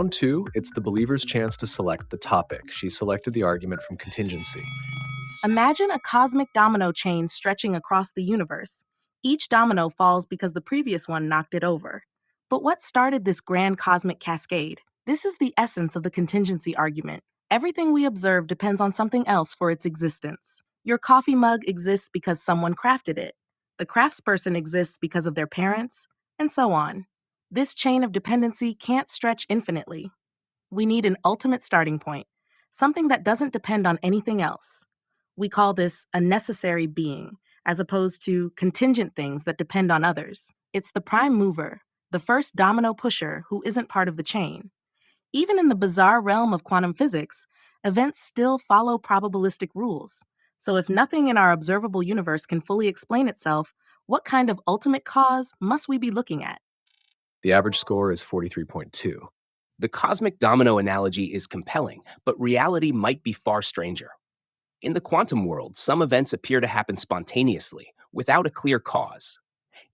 Round two, it's the believer's chance to select the topic. She selected the argument from contingency. Imagine a cosmic domino chain stretching across the universe. Each domino falls because the previous one knocked it over. But what started this grand cosmic cascade? This is the essence of the contingency argument. Everything we observe depends on something else for its existence. Your coffee mug exists because someone crafted it. The craftsperson exists because of their parents, and so on. This chain of dependency can't stretch infinitely. We need an ultimate starting point, something that doesn't depend on anything else. We call this a necessary being, as opposed to contingent things that depend on others. It's the prime mover, the first domino pusher who isn't part of the chain. Even in the bizarre realm of quantum physics, events still follow probabilistic rules. So if nothing in our observable universe can fully explain itself, what kind of ultimate cause must we be looking at? The average score is 43.2. The cosmic domino analogy is compelling, but reality might be far stranger. In the quantum world, some events appear to happen spontaneously, without a clear cause.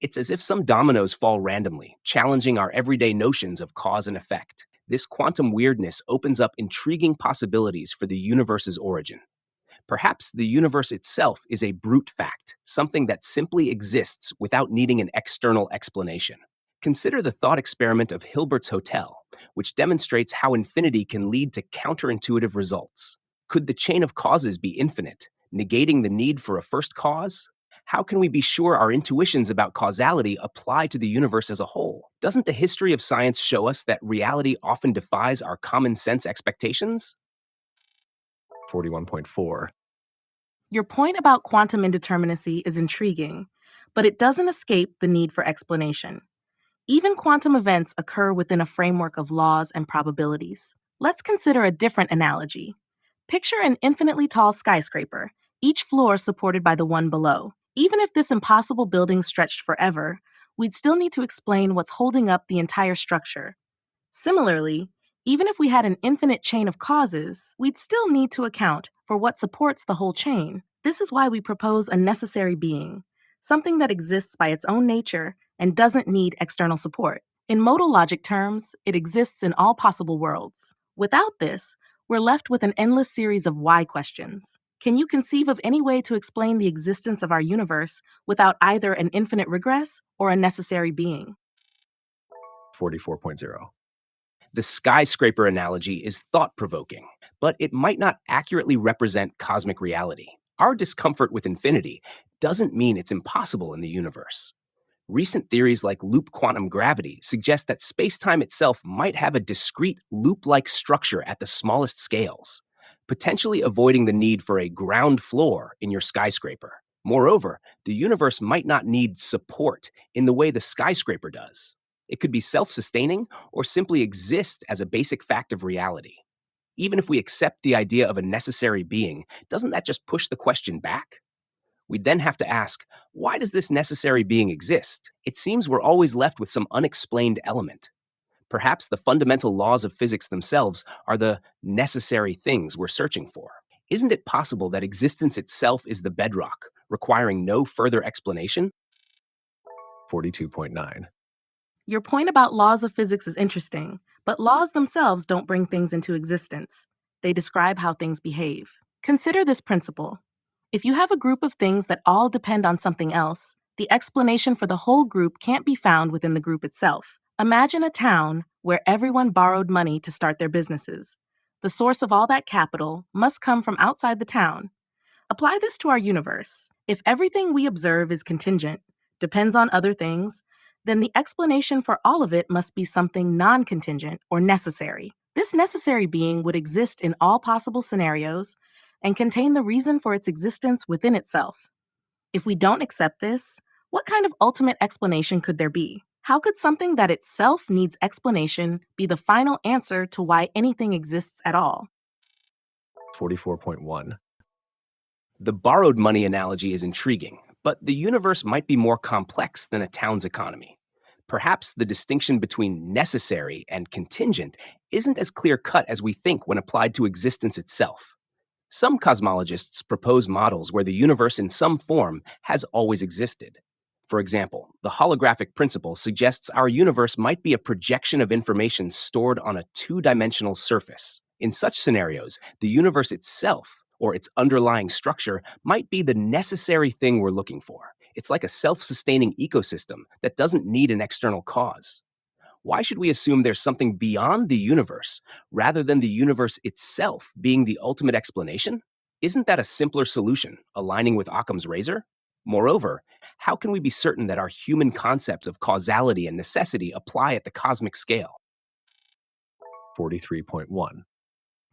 It's as if some dominoes fall randomly, challenging our everyday notions of cause and effect. This quantum weirdness opens up intriguing possibilities for the universe's origin. Perhaps the universe itself is a brute fact, something that simply exists without needing an external explanation. Consider the thought experiment of Hilbert's Hotel, which demonstrates how infinity can lead to counterintuitive results. Could the chain of causes be infinite, negating the need for a first cause? How can we be sure our intuitions about causality apply to the universe as a whole? Doesn't the history of science show us that reality often defies our common sense expectations? 41.4. Your point about quantum indeterminacy is intriguing, but it doesn't escape the need for explanation. Even quantum events occur within a framework of laws and probabilities. Let's consider a different analogy. Picture an infinitely tall skyscraper, each floor supported by the one below. Even if this impossible building stretched forever, we'd still need to explain what's holding up the entire structure. Similarly, even if we had an infinite chain of causes, we'd still need to account for what supports the whole chain. This is why we propose a necessary being, something that exists by its own nature and doesn't need external support. In modal logic terms, it exists in all possible worlds. Without this, we're left with an endless series of why questions. Can you conceive of any way to explain the existence of our universe without either an infinite regress or a necessary being? 44.0. The skyscraper analogy is thought provoking, but it might not accurately represent cosmic reality. Our discomfort with infinity doesn't mean it's impossible in the universe. Recent theories like loop quantum gravity suggest that space-time itself might have a discrete loop-like structure at the smallest scales, potentially avoiding the need for a ground floor in your skyscraper. Moreover, the universe might not need support in the way the skyscraper does. It could be self-sustaining or simply exist as a basic fact of reality. Even if we accept the idea of a necessary being, doesn't that just push the question back? We'd then have to ask, why does this necessary being exist? It seems we're always left with some unexplained element. Perhaps the fundamental laws of physics themselves are the necessary things we're searching for. Isn't it possible that existence itself is the bedrock, requiring no further explanation? 42.9. Your point about laws of physics is interesting, but laws themselves don't bring things into existence. They describe how things behave. Consider this principle. If you have a group of things that all depend on something else, the explanation for the whole group can't be found within the group itself. Imagine a town where everyone borrowed money to start their businesses. The source of all that capital must come from outside the town. Apply this to our universe. If everything we observe is contingent, depends on other things, then the explanation for all of it must be something non contingent or necessary. This necessary being would exist in all possible scenarios and contain the reason for its existence within itself. If we don't accept this, what kind of ultimate explanation could there be? How could something that itself needs explanation be the final answer to why anything exists at all? 44.1. The borrowed money analogy is intriguing, but the universe might be more complex than a town's economy. Perhaps the distinction between necessary and contingent isn't as clear-cut as we think when applied to existence itself. Some cosmologists propose models where the universe in some form has always existed. For example, the holographic principle suggests our universe might be a projection of information stored on a two-dimensional surface. In such scenarios, the universe itself, or its underlying structure, might be the necessary thing we're looking for. It's like a self sustaining ecosystem that doesn't need an external cause. Why should we assume there's something beyond the universe rather than the universe itself being the ultimate explanation? Isn't that a simpler solution, aligning with Occam's razor? Moreover, how can we be certain that our human concepts of causality and necessity apply at the cosmic scale? 43.1.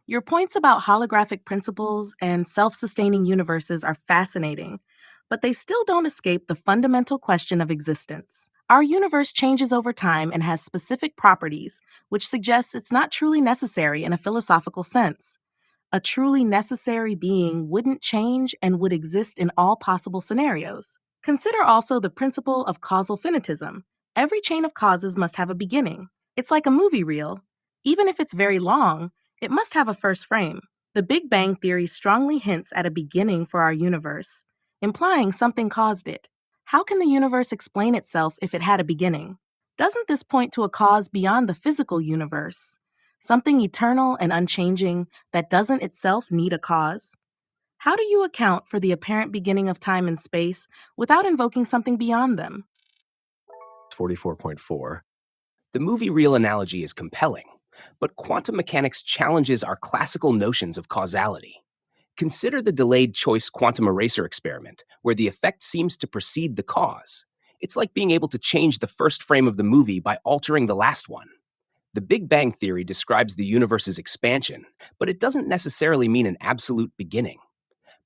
Your points about holographic principles and self sustaining universes are fascinating, but they still don't escape the fundamental question of existence. Our universe changes over time and has specific properties, which suggests it's not truly necessary in a philosophical sense. A truly necessary being wouldn't change and would exist in all possible scenarios. Consider also the principle of causal finitism. Every chain of causes must have a beginning. It's like a movie reel. Even if it's very long, it must have a first frame. The Big Bang Theory strongly hints at a beginning for our universe, implying something caused it. How can the universe explain itself if it had a beginning? Doesn't this point to a cause beyond the physical universe? Something eternal and unchanging that doesn't itself need a cause? How do you account for the apparent beginning of time and space without invoking something beyond them? 44.4. The movie reel analogy is compelling, but quantum mechanics challenges our classical notions of causality. Consider the delayed choice quantum eraser experiment, where the effect seems to precede the cause. It's like being able to change the first frame of the movie by altering the last one. The Big Bang Theory describes the universe's expansion, but it doesn't necessarily mean an absolute beginning.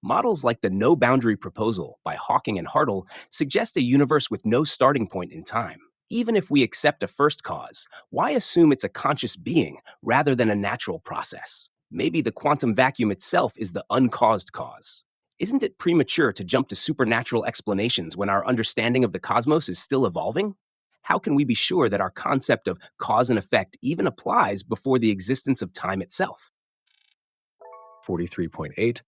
Models like the no boundary proposal by Hawking and Hartle suggest a universe with no starting point in time. Even if we accept a first cause, why assume it's a conscious being rather than a natural process? Maybe the quantum vacuum itself is the uncaused cause. Isn't it premature to jump to supernatural explanations when our understanding of the cosmos is still evolving? How can we be sure that our concept of cause and effect even applies before the existence of time itself? 43.8.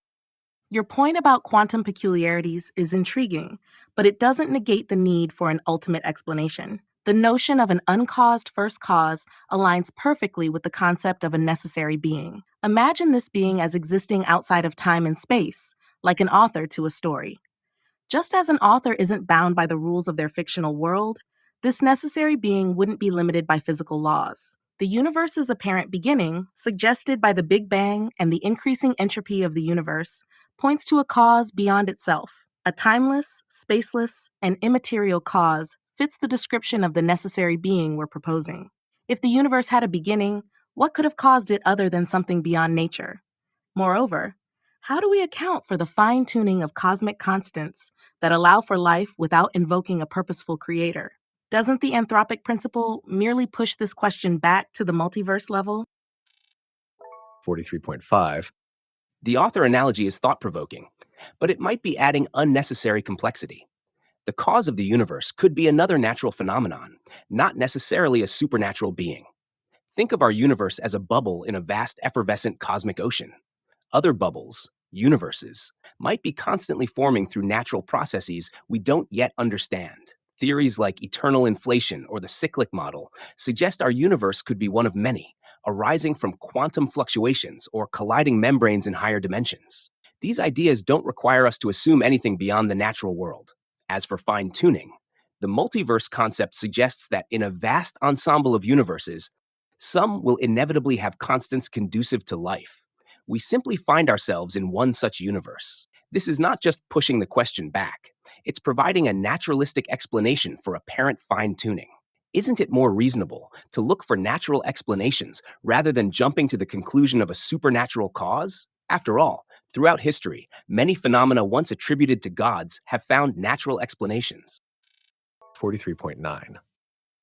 Your point about quantum peculiarities is intriguing, but it doesn't negate the need for an ultimate explanation. The notion of an uncaused first cause aligns perfectly with the concept of a necessary being. Imagine this being as existing outside of time and space, like an author to a story. Just as an author isn't bound by the rules of their fictional world, this necessary being wouldn't be limited by physical laws. The universe's apparent beginning, suggested by the Big Bang and the increasing entropy of the universe, points to a cause beyond itself. A timeless, spaceless, and immaterial cause fits the description of the necessary being we're proposing. If the universe had a beginning, what could have caused it other than something beyond nature? Moreover, how do we account for the fine tuning of cosmic constants that allow for life without invoking a purposeful creator? Doesn't the anthropic principle merely push this question back to the multiverse level? 43.5. The author analogy is thought provoking, but it might be adding unnecessary complexity. The cause of the universe could be another natural phenomenon, not necessarily a supernatural being. Think of our universe as a bubble in a vast effervescent cosmic ocean. Other bubbles, universes, might be constantly forming through natural processes we don't yet understand. Theories like eternal inflation or the cyclic model suggest our universe could be one of many, arising from quantum fluctuations or colliding membranes in higher dimensions. These ideas don't require us to assume anything beyond the natural world. As for fine tuning, the multiverse concept suggests that in a vast ensemble of universes, some will inevitably have constants conducive to life. We simply find ourselves in one such universe. This is not just pushing the question back, it's providing a naturalistic explanation for apparent fine tuning. Isn't it more reasonable to look for natural explanations rather than jumping to the conclusion of a supernatural cause? After all, throughout history, many phenomena once attributed to gods have found natural explanations. 43.9.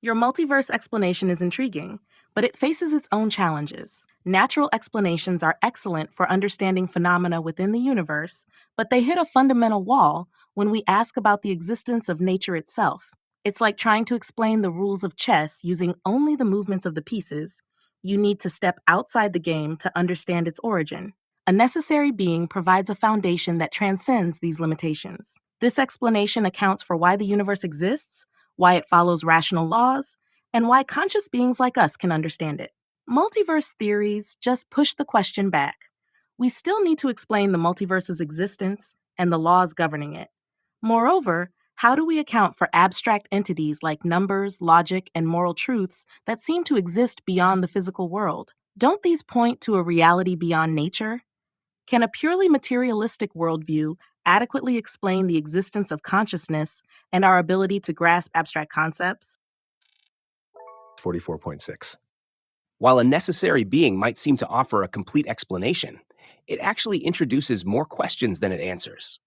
Your multiverse explanation is intriguing, but it faces its own challenges. Natural explanations are excellent for understanding phenomena within the universe, but they hit a fundamental wall when we ask about the existence of nature itself. It's like trying to explain the rules of chess using only the movements of the pieces. You need to step outside the game to understand its origin. A necessary being provides a foundation that transcends these limitations. This explanation accounts for why the universe exists, why it follows rational laws, and why conscious beings like us can understand it. Multiverse theories just push the question back. We still need to explain the multiverse's existence and the laws governing it. Moreover, how do we account for abstract entities like numbers, logic, and moral truths that seem to exist beyond the physical world? Don't these point to a reality beyond nature? Can a purely materialistic worldview adequately explain the existence of consciousness and our ability to grasp abstract concepts? 44.6. While a necessary being might seem to offer a complete explanation, it actually introduces more questions than it answers.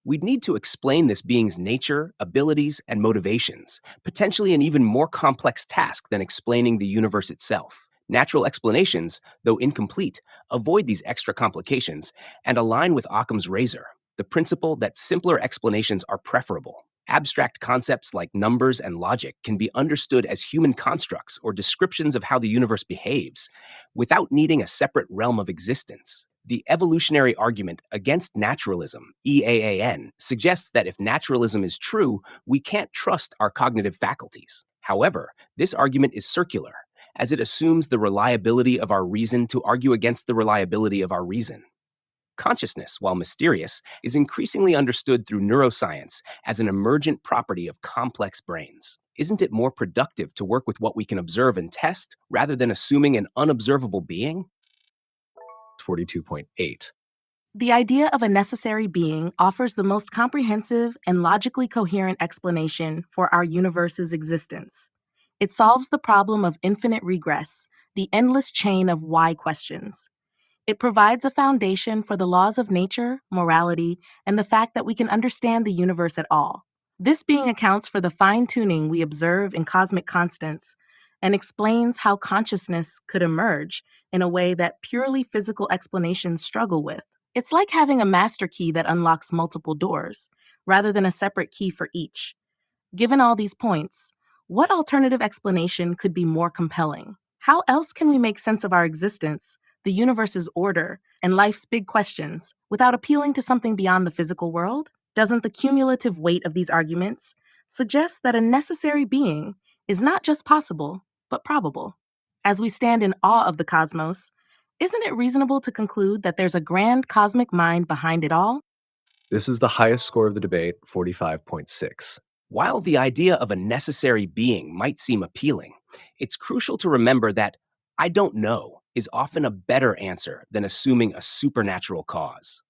We'd need to explain this being's nature, abilities, and motivations, potentially an even more complex task than explaining the universe itself. Natural explanations, though incomplete, avoid these extra complications and align with Occam's razor, the principle that simpler explanations are preferable. Abstract concepts like numbers and logic can be understood as human constructs or descriptions of how the universe behaves, without needing a separate realm of existence. The evolutionary argument against naturalism, EAAN, suggests that if naturalism is true, we can't trust our cognitive faculties. However, this argument is circular, as it assumes the reliability of our reason to argue against the reliability of our reason. Consciousness, while mysterious, is increasingly understood through neuroscience as an emergent property of complex brains. Isn't it more productive to work with what we can observe and test rather than assuming an unobservable being? 42.8. The idea of a necessary being offers the most comprehensive and logically coherent explanation for our universe's existence. It solves the problem of infinite regress, the endless chain of why questions. It provides a foundation for the laws of nature, morality, and the fact that we can understand the universe at all. This being accounts for the fine tuning we observe in cosmic constants and explains how consciousness could emerge in a way that purely physical explanations struggle with. It's like having a master key that unlocks multiple doors, rather than a separate key for each. Given all these points, what alternative explanation could be more compelling? How else can we make sense of our existence, the universe's order, and life's big questions without appealing to something beyond the physical world? Doesn't the cumulative weight of these arguments suggest that a necessary being is not just possible, but probable? As we stand in awe of the cosmos, isn't it reasonable to conclude that there's a grand cosmic mind behind it all? This is the highest score of the debate, 45.6. While the idea of a necessary being might seem appealing, it's crucial to remember that "I don't know" is often a better answer than assuming a supernatural cause.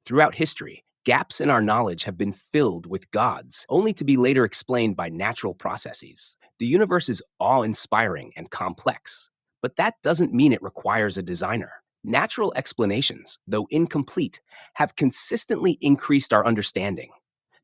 Throughout history, gaps in our knowledge have been filled with gods, only to be later explained by natural processes. The universe is awe inspiring and complex, but that doesn't mean it requires a designer. Natural explanations, though incomplete, have consistently increased our understanding.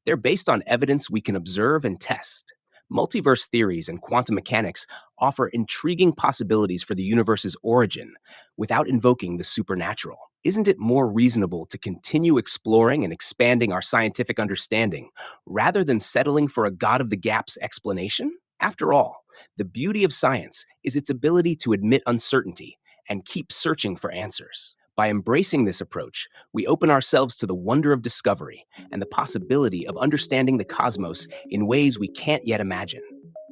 They're based on evidence we can observe and test. Multiverse theories and quantum mechanics offer intriguing possibilities for the universe's origin without invoking the supernatural. Isn't it more reasonable to continue exploring and expanding our scientific understanding rather than settling for a God of the Gaps explanation? After all, the beauty of science is its ability to admit uncertainty and keep searching for answers. By embracing this approach, we open ourselves to the wonder of discovery and the possibility of understanding the cosmos in ways we can't yet imagine.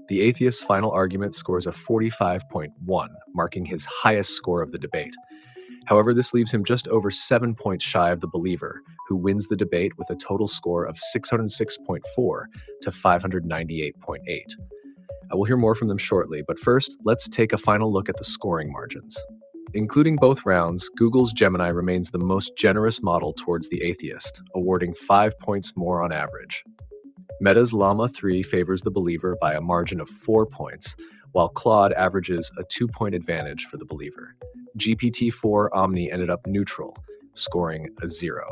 The atheist's final argument scores a 45.1, marking his highest score of the debate. However, this leaves him just over 7 points shy of the believer, who wins the debate with a total score of 606.4 to 598.8. I will hear more from them shortly, but first, let's take a final look at the scoring margins. Including both rounds, Google's Gemini remains the most generous model towards the atheist, awarding 5 points more on average. Meta's Llama 3 favors the believer by a margin of 4 points, while Claude averages a 2-point advantage for the believer. GPT-4 Omni ended up neutral, scoring a 0.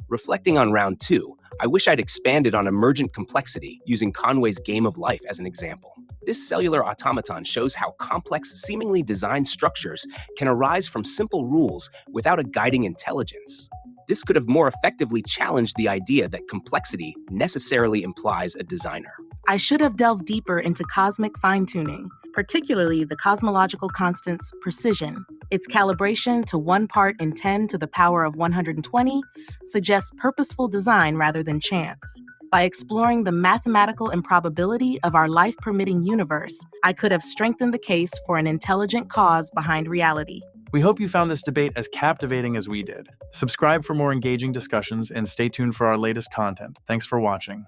Reflecting on round two, I wish I'd expanded on emergent complexity using Conway's Game of Life as an example. This cellular automaton shows how complex, seemingly designed structures can arise from simple rules without a guiding intelligence. This could have more effectively challenged the idea that complexity necessarily implies a designer. I should have delved deeper into cosmic fine tuning, particularly the cosmological constant's precision. Its calibration to 1 part in 10 to the power of 120 suggests purposeful design rather than chance. By exploring the mathematical improbability of our life permitting universe, I could have strengthened the case for an intelligent cause behind reality. We hope you found this debate as captivating as we did. Subscribe for more engaging discussions and stay tuned for our latest content. Thanks for watching.